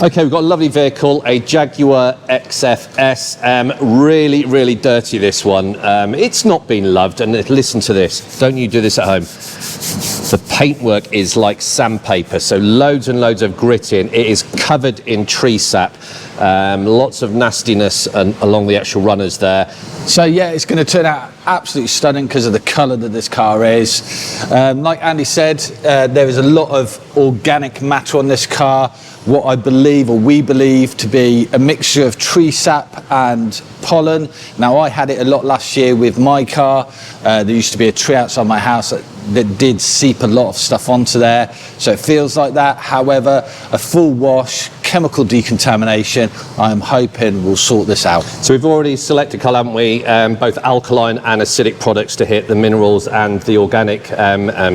Okay, we've got a lovely vehicle, a Jaguar XFS. Really, really dirty, this one. It's not been loved, and listen to this. Don't you do this at home. The paintwork is like sandpaper, so loads and loads of grit in. It is covered in tree sap. Lots of nastiness along the actual runners there. So yeah, it's going to turn out absolutely stunning because of the colour that this car is. Like Andy said, there is a lot of organic matter on this car. What I believe, or we believe, to be a mixture of tree sap and pollen. Now, I had it a lot last year with my car. There used to be a tree outside my house that did seep a lot of stuff onto there, so it feels like that. However, a full wash, chemical decontamination, I'm hoping will sort this out. So we've already selected colour, haven't we? Both alkaline and acidic products to hit the minerals and the organic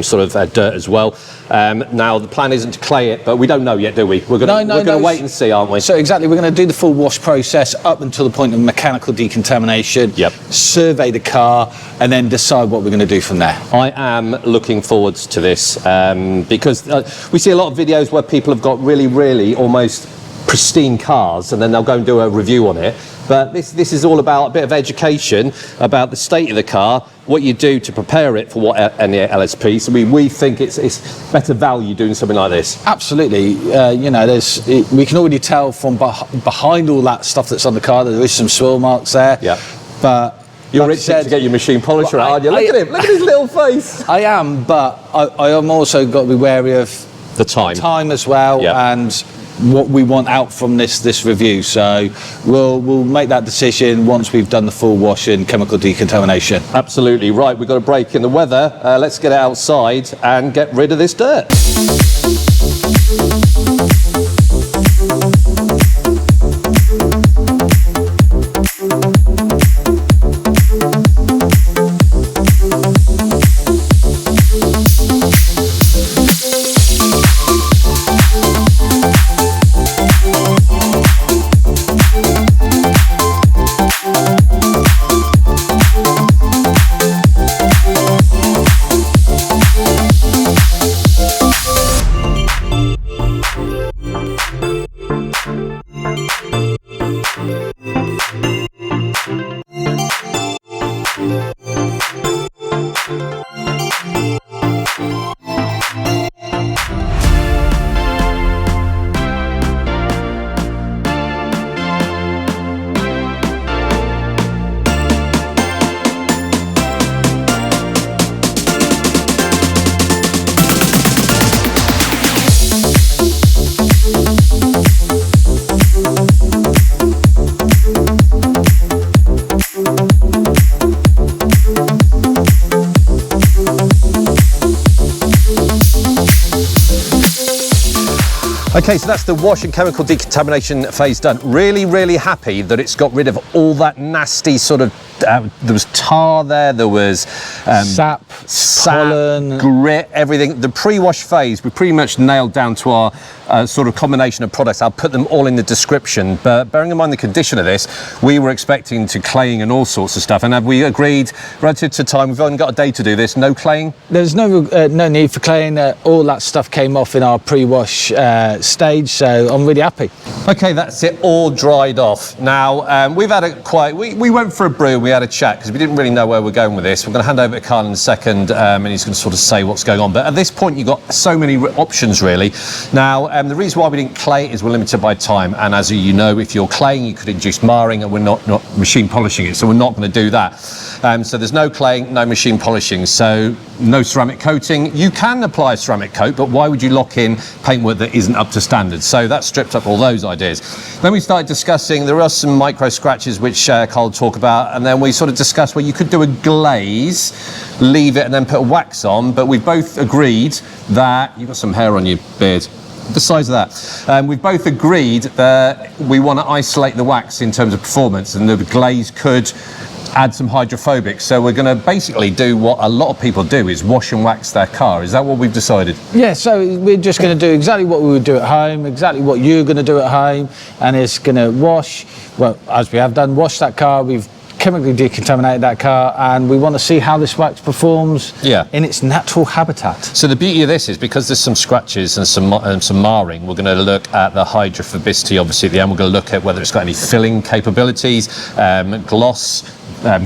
sort of dirt as well. Now the plan isn't to clay it, but we don't know yet, do we? We're going to wait and see, aren't we? So exactly, we're going to do the full wash process up until the point of mechanical decontamination. Yep. Survey the car and then decide what we're going to do from there. I am looking forwards to this because we see a lot of videos where people have got really almost pristine cars and then they'll go and do a review on it. But this is all about a bit of education about the state of the car, what you do to prepare it for any LSP. So we think it's better value doing something like this. Absolutely. You know, we can already tell from behind all that stuff that's on the car that there is some swirl marks there. Yeah. But you're itching to get your machine polisher out, aren't you? Look at him, look at his little face. I am, but I am also got to be wary of the time as well, yeah. And what we want out from this review. So we'll make that decision once we've done the full wash and chemical decontamination. Absolutely. Right, we've got a break in the weather. Let's get it outside and get rid of this dirt. Okay, so that's the wash and chemical decontamination phase done. Really happy that it's got rid of all that nasty sort of, there was tar there was sap, pollen, grit, everything. The pre-wash phase, we pretty much nailed down to our sort of combination of products. I'll put them all in the description, but bearing in mind the condition of this, we were expecting to claying and all sorts of stuff. And have we agreed, relative to time, we've only got a day to do this, no claying? There's no need for claying. All that stuff came off in our pre-wash stage, so I'm really happy. Okay, that's it, all dried off. Now, we've had we went for a brew, we had a chat, because we didn't really know where we're going with this. We're going to hand over to Carl in a second, and he's going to sort of say what's going on. But at this point, you've got so many options, really. Now, the reason why we didn't clay is we're limited by time, and as you know, if you're claying, you could induce marring, and we're not machine polishing it, so we're not going to do that. So there's no claying, no machine polishing, so no ceramic coating. You can apply a ceramic coat, but why would you lock in paintwork that isn't up to standard? So that stripped up all those ideas. Then we started discussing, there are some micro scratches which Carl will talk about, and then we sort of discussed, well, you could do a glaze, leave it and then put a wax on, but we've both agreed that, you've got some hair on your beard, the size of that. We've both agreed that we want to isolate the wax in terms of performance, and the glaze could add some hydrophobic. So we're going to basically do what a lot of people do, is wash and wax their car. Is that what we've decided? Yeah, so we're just going to do exactly what we would do at home, exactly what you're going to do at home, and it's going to wash, well, as we have done, wash that car. We've chemically decontaminated that car, and we want to see how this wax performs in its natural habitat. So the beauty of this is because there's some scratches and some marring, we're going to look at the hydrophobicity, obviously, at the end. We're going to look at whether it's got any filling capabilities, gloss,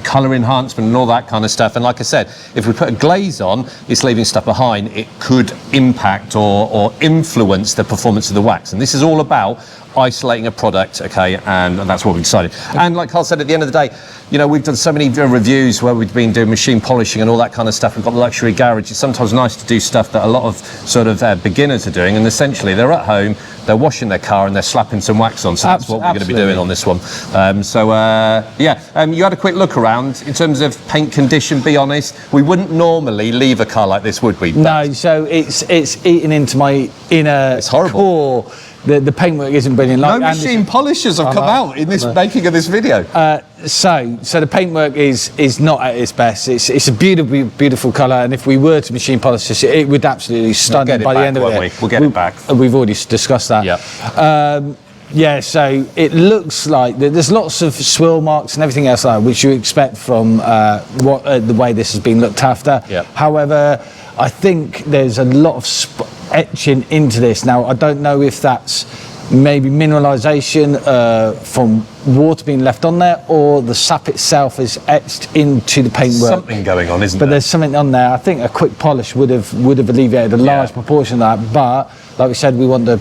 colour enhancement and all that kind of stuff. And like I said, if we put a glaze on, it's leaving stuff behind, it could impact or influence the performance of the wax. And this is all about isolating a product, okay, and that's what we decided. And like Carl said, at the end of the day, you know, we've done so many reviews where we've been doing machine polishing and all that kind of stuff. We've got the luxury garage. It's sometimes nice to do stuff that a lot of sort of beginners are doing, and essentially they're at home, they're washing their car and they're slapping some wax on. So that's what we're going to be doing on this one. You had a quick look around in terms of paint condition. Be honest, we wouldn't normally leave a car like this, would we? No, so it's eaten into my inner core. The paintwork isn't brilliant. Like no machine polishers have come out in this making of this video. So the paintwork is not at its best. It's a beautiful colour, and if we were to machine polish this, it would absolutely stun by the end of it. We'll get it back. We've already discussed that. Yeah. So it looks like there's lots of swill marks and everything else like that, which you expect from the way this has been looked after. However, I think there's a lot of etching into this. Now, I don't know if that's maybe mineralisation from water being left on there, or the sap itself is etched into the paintwork. Something going on, isn't there? But there's something on there. I think a quick polish would have alleviated a large proportion of that. But like we said, we want to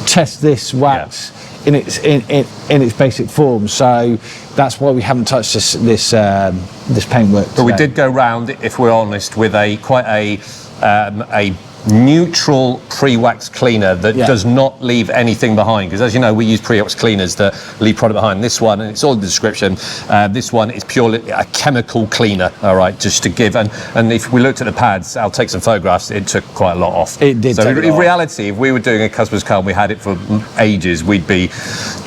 test this wax in its basic form. So that's why we haven't touched this paintwork today. But we did go round, if we're honest, with quite a neutral pre-wax cleaner that does not leave anything behind, because as you know, we use pre-wax cleaners that leave product behind. This one, and it's all in the description, this one is purely a chemical cleaner, all right, just to give, and if we looked at the pads, I'll take some photographs, it took quite a lot off. It did. So in reality, if we were doing a customer's car and we had it for ages, we'd be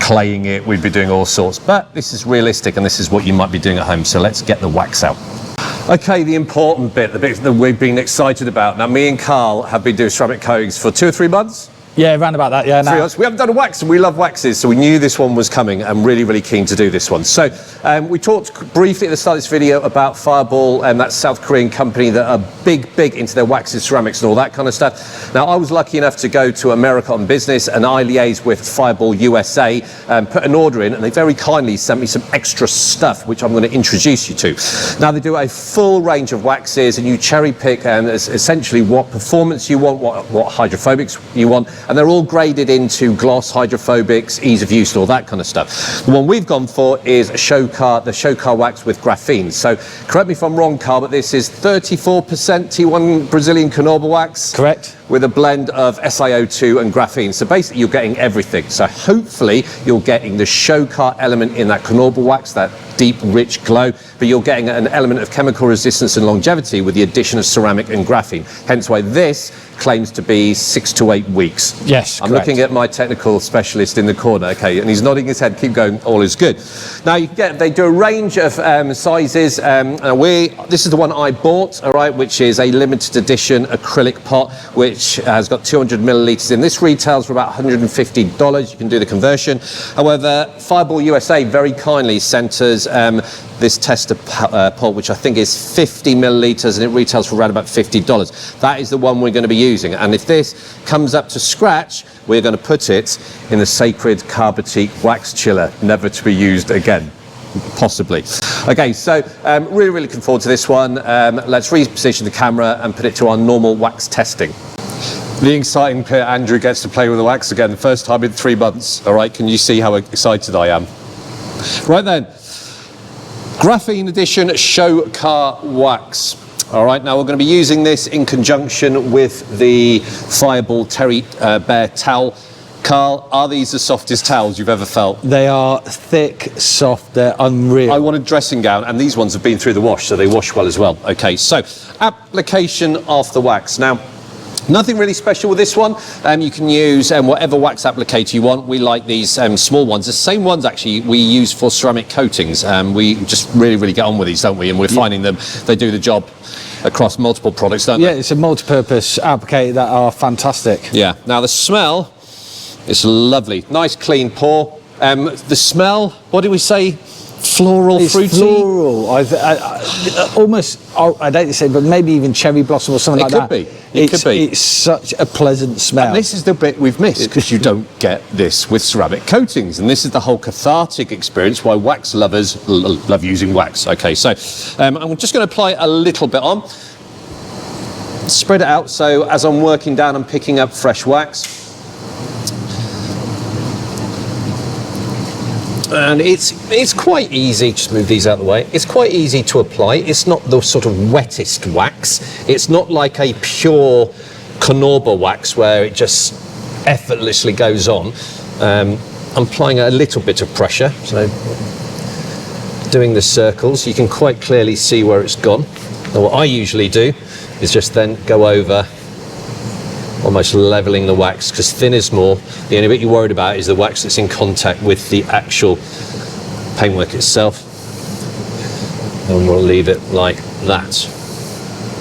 claying it, we'd be doing all sorts, but this is realistic and this is what you might be doing at home. So let's get the wax out. Okay, the important bit, the bit that we've been excited about. Now, me and Carl have been doing ceramic coatings for 2 or 3 months. Yeah, around about that, yeah. 3 months. We haven't done a wax, and we love waxes, so we knew this one was coming. I'm really, really keen to do this one. So we talked briefly at the start of this video about Fireball, and that South Korean company that are big into their waxes, ceramics, and all that kind of stuff. Now, I was lucky enough to go to America on business, and I liaised with Fireball USA, put an order in, and they very kindly sent me some extra stuff, which I'm going to introduce you to. Now, they do a full range of waxes, and you cherry pick essentially what performance you want, what hydrophobics you want, and they're all graded into gloss, hydrophobics, ease of use, and all that kind of stuff. The one we've gone for is the show car wax with graphene. So correct me if I'm wrong, Carl, but this is 34% T1 Brazilian Canobra wax. Correct. With a blend of SiO2 and graphene. So basically you're getting everything. So hopefully you're getting the show car element in that Canobra wax, that deep, rich glow, but you're getting an element of chemical resistance and longevity with the addition of ceramic and graphene. Hence why this claims to be 6 to 8 weeks. Yes, I'm looking at my technical specialist in the corner, okay, and he's nodding his head, keep going, all is good. Now you can get, they do a range of sizes. This is the one I bought, all right, which is a limited edition acrylic pot, which has got 200 millilitres in. This retails for about $150. You can do the conversion. However, Fireball USA very kindly sent us this tester pot, which I think is 50 millilitres, and it retails for around about $50. That is the one we're going to be using. And if this comes up to scratch, we're going to put it in the sacred Carbatique wax chiller, never to be used again. Possibly. Okay, so really looking forward to this one. Let's reposition the camera and put it to our normal wax testing. The exciting bit, Andrew gets to play with the wax again, the first time in 3 months. All right, can you see how excited I am? Right then, Graphene Edition Show Car Wax. All right, now we're going to be using this in conjunction with the Fireball Terry Bear Towel. Carl, are these the softest towels you've ever felt? They are thick, soft, they're unreal. I want a dressing gown, and these ones have been through the wash, so they wash well as well. Okay, so application of the wax. Now, nothing really special with this one. You can use whatever wax applicator you want. We like these small ones. The same ones actually we use for ceramic coatings. We just really get on with these, don't we? And we're finding them, they do the job across multiple products, don't they? Yeah, it's a multi-purpose applicator that are fantastic. Yeah. Now the smell is lovely. Nice clean pour. The smell, what did we say? floral, It's fruity. floral. Almost, I'd hate to say, but maybe even cherry blossom or something It like could that. be. It could be. It's such a pleasant smell. And this is the bit we've missed because you don't get this with ceramic coatings, and this is the whole cathartic experience why wax lovers love using wax. Okay, so I'm just going to apply a little bit on, spread it out, so as I'm working down I'm picking up fresh wax. And it's quite easy, just move these out of the way, it's quite easy to apply. It's not the sort of wettest wax. It's not like a pure Knorber wax where it just effortlessly goes on. I'm applying a little bit of pressure, so doing the circles, you can quite clearly see where it's gone. And what I usually do is just then go over, almost leveling the wax, because thin is more. The only bit you're worried about is the wax that's in contact with the actual paintwork itself. And we'll leave it like that.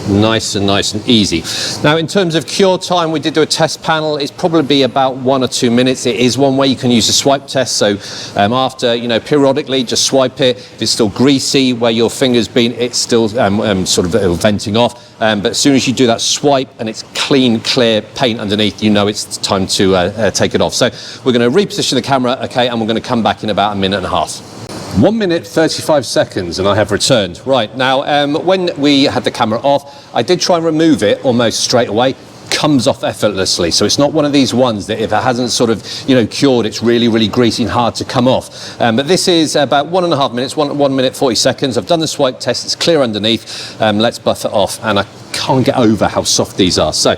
Nice and easy. Now, in terms of cure time, we did do a test panel. It's probably about 1 or 2 minutes. It is one way you can use a swipe test. So after, periodically, just swipe it. If it's still greasy where your finger's been, it's still sort of venting off. But as soon as you do that swipe and it's clean, clear paint underneath, you know it's time to take it off. So we're going to reposition the camera, okay, and we're going to come back in about 1.5 minutes. 1 minute 35 seconds and I have returned. Right, now when we had the camera off, I did try and remove it almost straight away. Comes off effortlessly, so it's not one of these ones that if it hasn't sort of cured, it's really greasy and hard to come off. But this is about 1.5 minutes, 1 minute 40 seconds. I've done the swipe test, it's clear underneath. Let's buff it off, and I can't get over how soft these are. So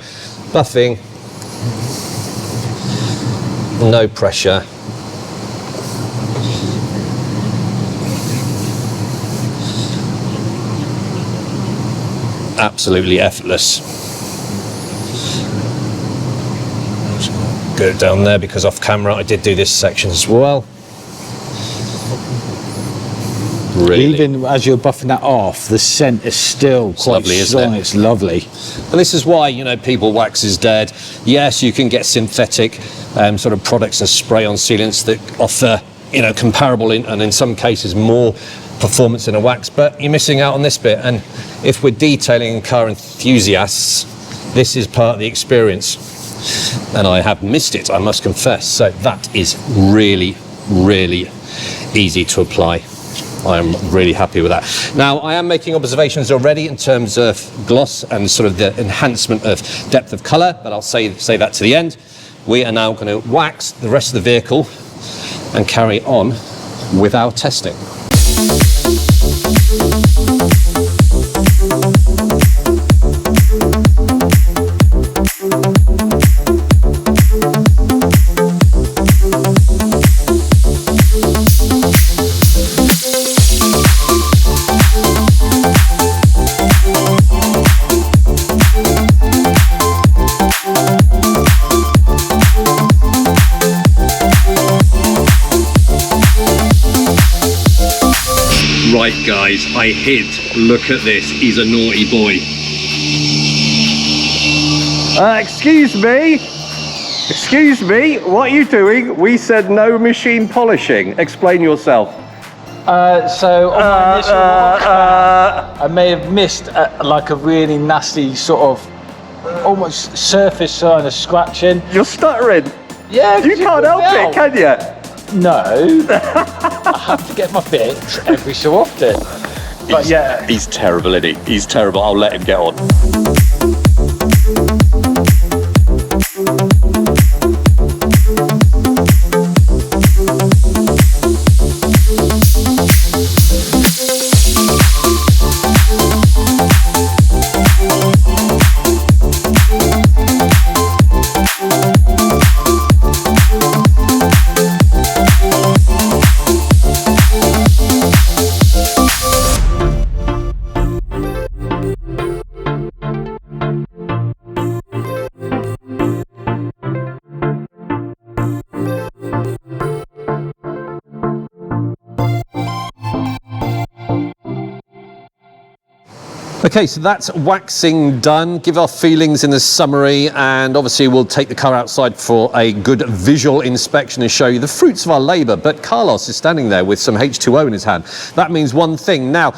buffing, no pressure. Absolutely effortless. Get it down there because off camera I did do this section as well. Really. Even as you're buffing that off, the scent is still quite lovely, strong. isn't it? It's lovely. And this is why, people, wax is dead. Yes, you can get synthetic sort of products and spray-on sealants that offer, comparable and in some cases more performance in a wax, but you're missing out on this bit. And if we're detailing car enthusiasts, this is part of the experience. And I have missed it, I must confess. So that is really easy to apply. I'm really happy with that. Now, I am making observations already in terms of gloss and sort of the enhancement of depth of colour, but I'll say that to the end. We are now going to wax the rest of the vehicle and carry on with our testing. Right guys, I hid. Look at this, he's a naughty boy. Excuse me, what are you doing? We said no machine polishing. Explain yourself. So on my initial walk, I may have missed like a really nasty sort of almost surface sign of scratching. You're stuttering. Yeah, You can't help it, can you? No, I have to get my fix every so often. But yeah, He's terrible, isn't he? He's terrible. I'll let him get on. Okay, so that's waxing done. Give our feelings in the summary, and obviously we'll take the car outside for a good visual inspection and show you the fruits of our labour. But Carlos is standing there with some H2O in his hand. That means one thing. Now,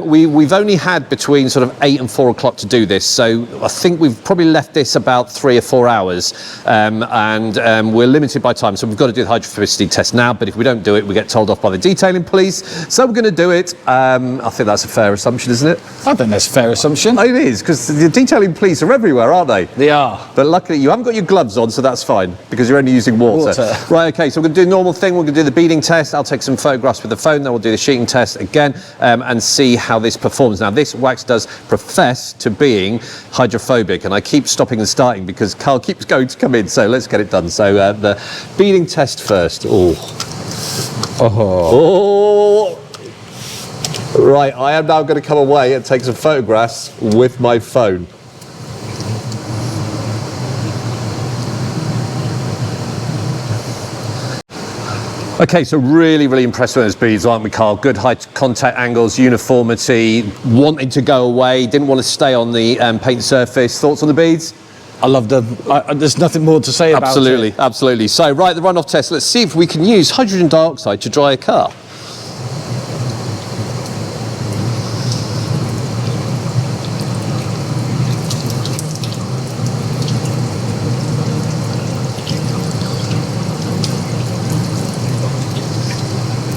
we've only had between sort of 8 and 4 o'clock to do this, so I think we've probably left this about 3 or 4 hours, and we're limited by time, so we've got to do the hydrophobicity test now. But if we don't do it, we get told off by the detailing police. So we're going to do it. I think that's a fair assumption, isn't it? I think that's a fair assumption. It is, because the detailing police are everywhere, aren't they? They are. But luckily you haven't got your gloves on, so that's fine, because you're only using water. Right, okay, so we're going to do the normal thing. We're going to do the beading test. I'll take some photographs with the phone, then we'll do the sheeting test again, and see how this performs. Now, this wax does profess to being hydrophobic, and I keep stopping and starting because Carl keeps going to come in, so let's get it done. So the beading test first. Oh. Right, I am now going to come away and take some photographs with my phone. Okay, so really impressed with those beads, aren't we, Carl? Good high contact angles, uniformity, wanting to go away, didn't want to stay on the paint surface. Thoughts on the beads? I love them. There's nothing more to say about it. Absolutely. So, right, the runoff test. Let's see if we can use hydrogen dioxide to dry a car.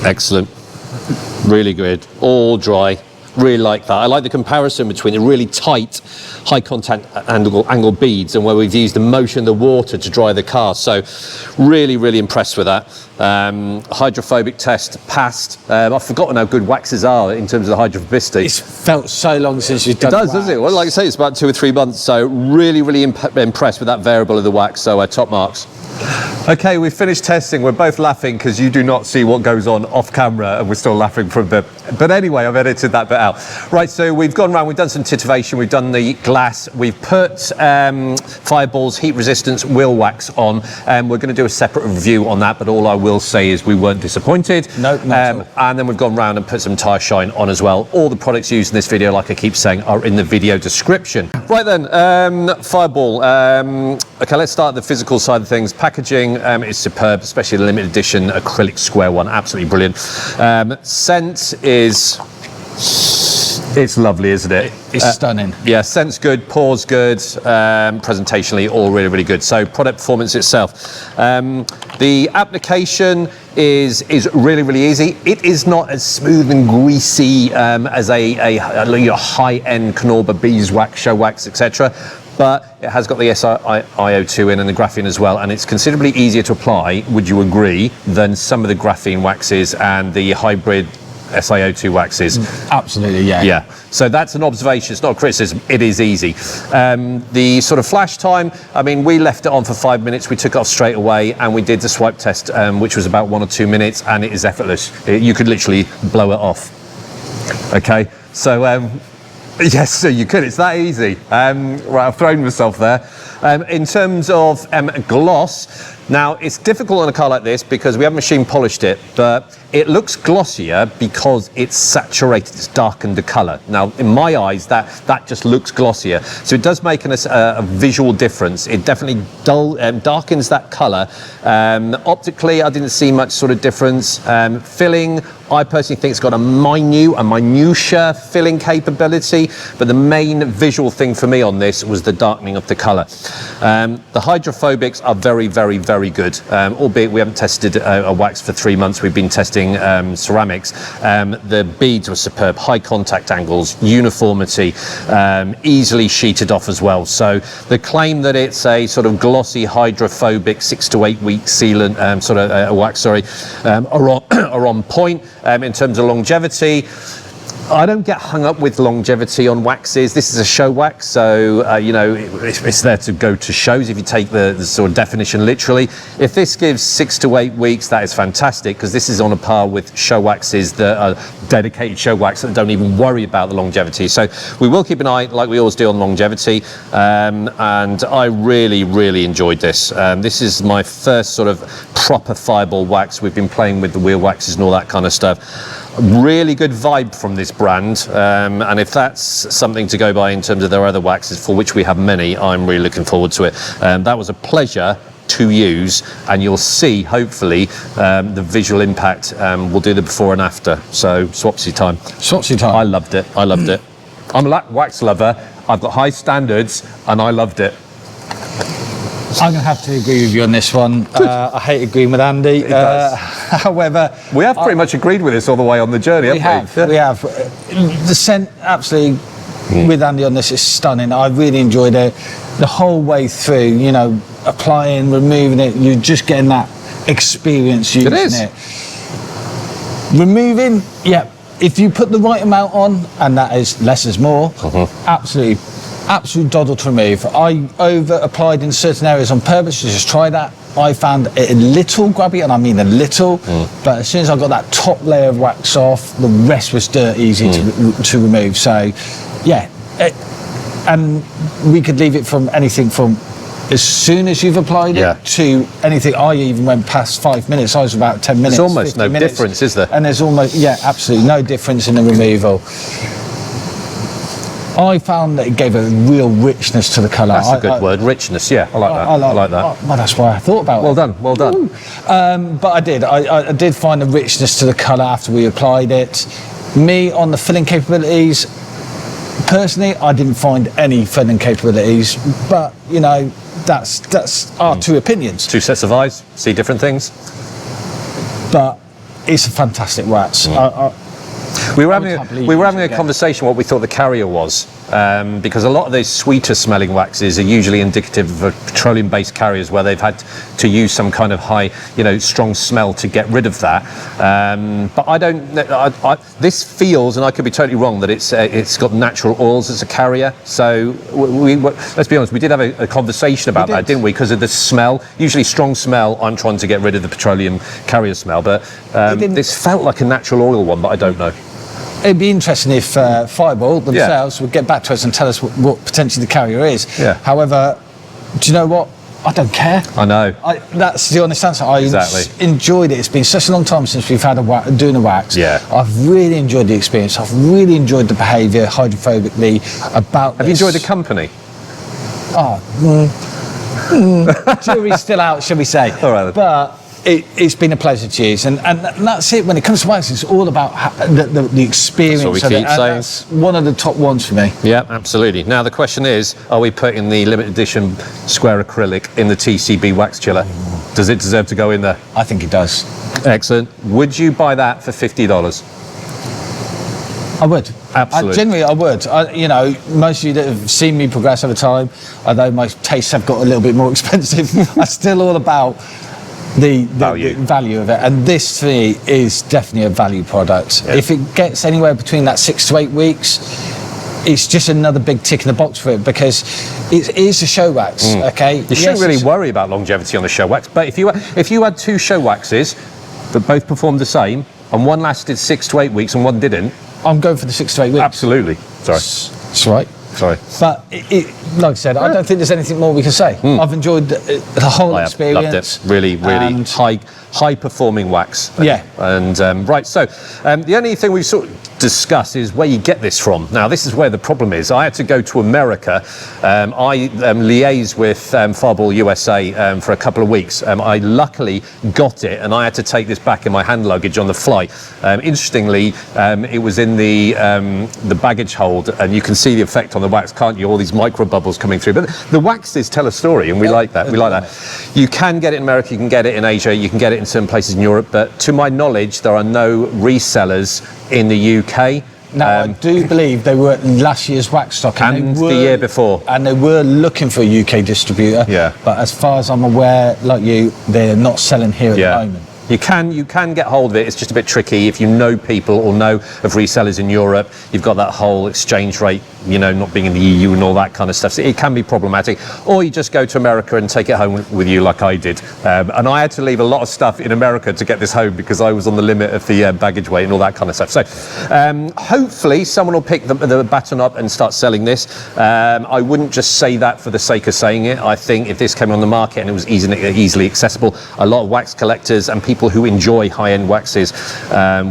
Excellent, really good, all dry, really like that. I like the comparison between the really tight high contact angle beads and where we've used the motion of the water to dry the car. So really impressed with that. Hydrophobic test passed. I've forgotten how good waxes are in terms of the hydrophobicity. It's felt so long since you've done it. Doesn't it? Well, like I say, it's about 2 or 3 months, so really impressed with that variable of the wax, so top marks. Okay, we've finished testing. We're both laughing because you do not see what goes on off camera, and we're still laughing from the... But anyway, I've edited that bit out. Right, so we've gone around, we've done some titivation, we've done the glass, we've put Fireball's heat resistance wheel wax on, and we're going to do a separate review on that, but all I will say is we weren't disappointed. No, not at all. And then we've gone round and put some tyre shine on as well. All the products used in this video, like I keep saying, are in the video description. Right then, Fireball. Okay, let's start the physical side of things. Packaging is superb, especially the limited edition acrylic square one, absolutely brilliant. Scent is... It's lovely, isn't it? It's stunning. Yeah, scent's good, pore's good, presentationally all really good. So product performance itself. The application is really easy. It is not as smooth and greasy as a high-end Knorr beeswax, show wax, etc. But it has got the SiO2 in and the graphene as well, and it's considerably easier to apply, would you agree, than some of the graphene waxes and the hybrid SiO2 waxes. Absolutely, yeah. Yeah, so that's an observation, it's not a criticism, it is easy. The sort of flash time, I mean, we left it on for 5 minutes, we took it off straight away, and we did the swipe test, which was about 1 or 2 minutes, and it is effortless. You could literally blow it off. Okay, so yes, so you could, it's that easy. Right, I've thrown myself there. In terms of gloss, now it's difficult on a car like this because we haven't machine polished it, but it looks glossier because it's saturated, it's darkened the colour. Now, in my eyes, that just looks glossier. So it does make a visual difference. It definitely darkens that colour. Optically, I didn't see much sort of difference. Filling, I personally think it's got a minutiae filling capability, but the main visual thing for me on this was the darkening of the colour. The hydrophobics are very good, albeit we haven't tested a wax for 3 months. We've been testing ceramics. The beads were superb, high contact angles, uniformity, easily sheeted off as well. So the claim that it's a sort of glossy hydrophobic 6 to 8 week sealant wax, are on point. In terms of longevity, I don't get hung up with longevity on waxes. This is a show wax, so you know, it's there to go to shows if you take the sort of definition literally. If this gives 6 to 8 weeks, that is fantastic, because this is on a par with show waxes that are dedicated show wax that don't even worry about the longevity. So we will keep an eye, like we always do, on longevity, and I really enjoyed this. This is my first sort of proper Fireball wax. We've been playing with the wheel waxes and all that kind of stuff. Really good vibe from this brand, and if that's something to go by in terms of their other waxes, for which we have many, I'm really looking forward to it. That was a pleasure to use, and you'll see hopefully the visual impact. We'll do the before and after. So Swapsy time. Swapsy time. I loved it. I loved it. I'm a wax lover. I've got high standards, and I loved it. I'm going to have to agree with you on this one. I hate agreeing with Andy. However, we have pretty much agreed with this all the way on the journey, haven't we? We have. The scent, absolutely, with Andy on this, is stunning. I really enjoyed it the whole way through. You know, applying, removing it, you're just getting that experience using it. Removing, yeah. If you put the right amount on, and that is less is more, absolute doddle to remove. I over applied in certain areas on purpose to just try that. I found it a little grubby, and I mean a little, but as soon as I got that top layer of wax off, the rest was dirt easy to remove. So, yeah, and we could leave it from anything from as soon as you've applied it to anything. I even went past 5 minutes. I was about 10 minutes. There's almost no difference, is there? And there's almost, absolutely no difference in the removal. I found that it gave a real richness to the colour. That's a good word, richness. Yeah, I like that. I like that. Well, that's why I thought about it. Well done, well done. But I did. I did find a richness to the colour after we applied it. Me, on the filling capabilities, personally, I didn't find any filling capabilities. But you know, that's our two opinions. Two sets of eyes, see different things. But it's a fantastic wax. We were having a conversation what we thought the carrier was, because a lot of those sweeter smelling waxes are usually indicative of petroleum-based carriers where they've had to use some kind of high, strong smell to get rid of that. But I don't. This feels, and I could be totally wrong, that it's got natural oils as a carrier. So let's be honest, we did have a conversation about that, didn't we? Because of the smell. Usually strong smell, I'm trying to get rid of the petroleum carrier smell, but this felt like a natural oil one, but I don't know. It'd be interesting if Fireball themselves would get back to us and tell us what potentially the carrier is. Yeah. However, do you know what? I don't care. I know. That's the honest answer. I enjoyed it. It's been such a long time since we've had doing a wax. Yeah. I've really enjoyed the experience. I've really enjoyed the behaviour hydrophobically about Have you enjoyed the company? Jury's still out, shall we say. All right. But it's been a pleasure to use, and that's it. When it comes to wax, it's all about the experience. That's what we keep saying. That's one of the top ones for me. Yeah, absolutely. Now the question is, are we putting the limited edition square acrylic in the TCB wax chiller? Does it deserve to go in there? I think it does. Excellent. Would you buy that for $50? I would. Absolutely. Generally, I would. Most of you that have seen me progress over time, although my tastes have got a little bit more expensive, I'm still all about the value of it, and this to me is definitely a value product. Yeah. If it gets anywhere between that 6 to 8 weeks, it's just another big tick in the box for it, because it is a show wax. Okay, you shouldn't really worry about longevity on the show wax, but if you had two show waxes that both performed the same and one lasted 6 to 8 weeks and one didn't, I'm going for the 6 to 8 weeks. Absolutely. Sorry. That's right. Sorry. But like I said, I don't think there's anything more we can say. I've enjoyed the whole experience. Loved it. Really high performing wax. Yeah. And right, so the only thing we've sort of discussed is where you get this from. Now, this is where the problem is. I had to go to America. I liaised with Fireball USA for a couple of weeks. I luckily got it, and I had to take this back in my hand luggage on the flight. Interestingly, it was in the baggage hold, and you can see the effect on the wax, can't you? All these micro bubbles coming through. But the waxes tell a story, and we like that. We like that. You can get it in America, you can get it in Asia, you can get it in certain places in Europe, but to my knowledge, there are no resellers in the UK. Now, I do believe they were at last year's wax stock, and the year before, and they were looking for a UK distributor. Yeah. But as far as I'm aware, like you, they're not selling here at the moment. You can get hold of it. It's just a bit tricky if you know people or know of resellers in Europe. You've got that whole exchange rate, not being in the EU and all that kind of stuff. So it can be problematic. Or you just go to America and take it home with you, like I did. And I had to leave a lot of stuff in America to get this home because I was on the limit of the baggage weight and all that kind of stuff. So hopefully someone will pick the baton up and start selling this. I wouldn't just say that for the sake of saying it. I think if this came on the market and it was easily accessible, a lot of wax collectors and people people who enjoy high-end waxes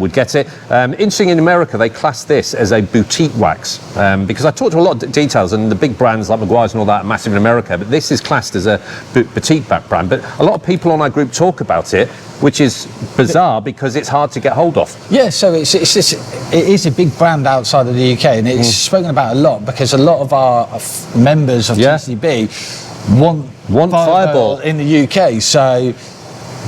would get it. Interesting, in America, they class this as a boutique wax because I talked to a lot of details, and the big brands like Jaguars and all that are massive in America, but this is classed as a boutique brand. But a lot of people on our group talk about it, which is bizarre because it's hard to get hold of. Yeah, so it is a big brand outside of the UK, and it's spoken about a lot because a lot of our members of TCB want Fireball in the UK. So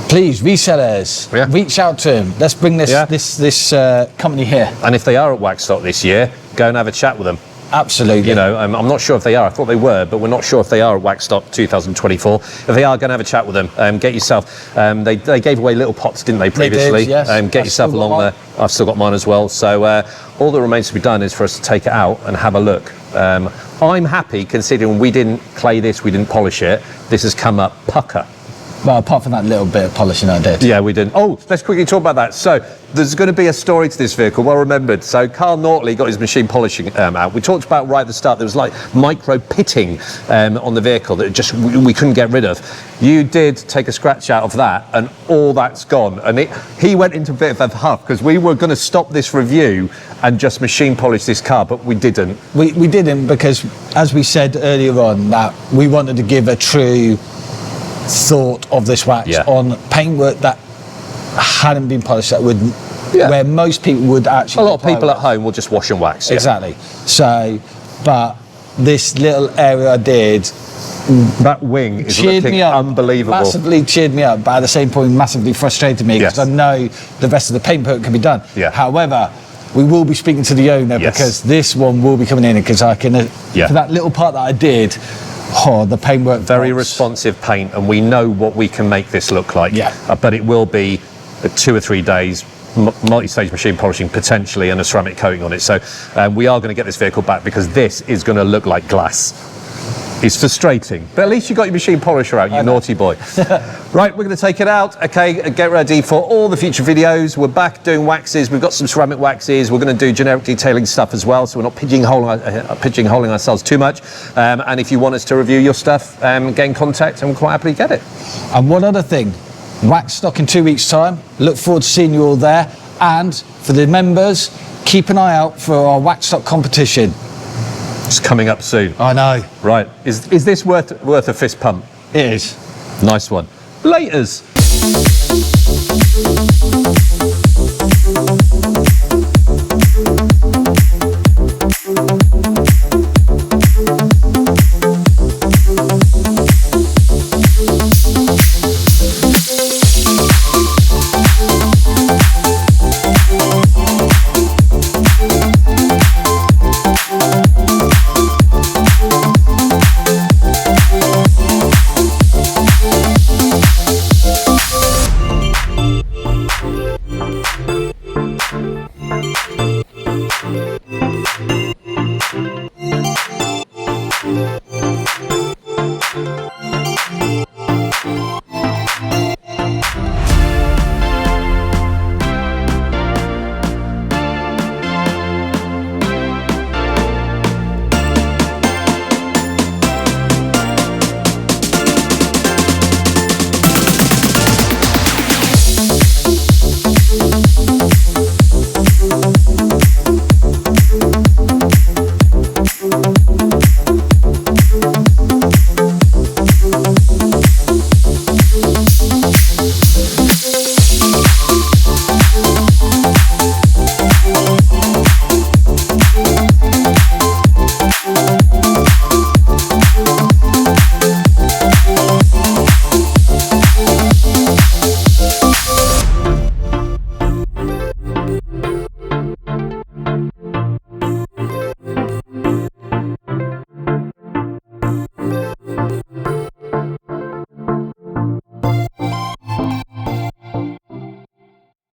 please, resellers, reach out to them. Let's bring this company here. And if they are at Waxstock this year, go and have a chat with them. Absolutely. You know, I'm not sure if they are. I thought they were, but we're not sure if they are at Waxstock 2024. If they are, go and have a chat with them. Get yourself. They gave away little pots, didn't they, previously? They did, yes. Get yourself along there. I've still got mine as well. So all that remains to be done is for us to take it out and have a look. I'm happy considering we didn't clay this, we didn't polish it. This has come up pucker. Well, apart from that little bit of polishing I did. Yeah, we didn't. Oh, let's quickly talk about that. So there's going to be a story to this vehicle, well remembered. So Carl Naughtley got his machine polishing out. We talked about right at the start, there was like micro pitting on the vehicle that just we couldn't get rid of. You did take a scratch out of that, and all that's gone. And he went into a bit of a huff because we were going to stop this review and just machine polish this car, but we didn't. We didn't because, as we said earlier on, that we wanted to give a true thought of this wax on paintwork that hadn't been polished, that would where most people would actually. A lot of people at home will just wash and wax. Exactly. So, but this little area I did, that wing is cheered looking me up, unbelievable. Massively cheered me up, but at the same point massively frustrated me because I know the rest of the paintwork can be done. However, we will be speaking to the owner because this one will be coming in, because I can for that little part that I did. Oh, the paintwork. Very responsive paint, and we know what we can make this look like. But it will be 2 or 3 days, multi-stage machine polishing potentially, and a ceramic coating on it. So we are going to get this vehicle back because this is going to look like glass. It's frustrating, but at least you got your machine polisher out, you naughty boy. Right, we're going to take it out. Okay, get ready for all the future videos. We're back doing waxes. We've got some ceramic waxes. We're going to do generic detailing stuff as well, so we're not pigeonholing ourselves too much. And if you want us to review your stuff, get in contact and we'll quite happily get it. And one other thing, Waxstock in 2 weeks' time. Look forward to seeing you all there. And for the members, keep an eye out for our Waxstock competition. It's coming up soon. I know. Right, is this worth a fist pump? It is. Nice one. Laters.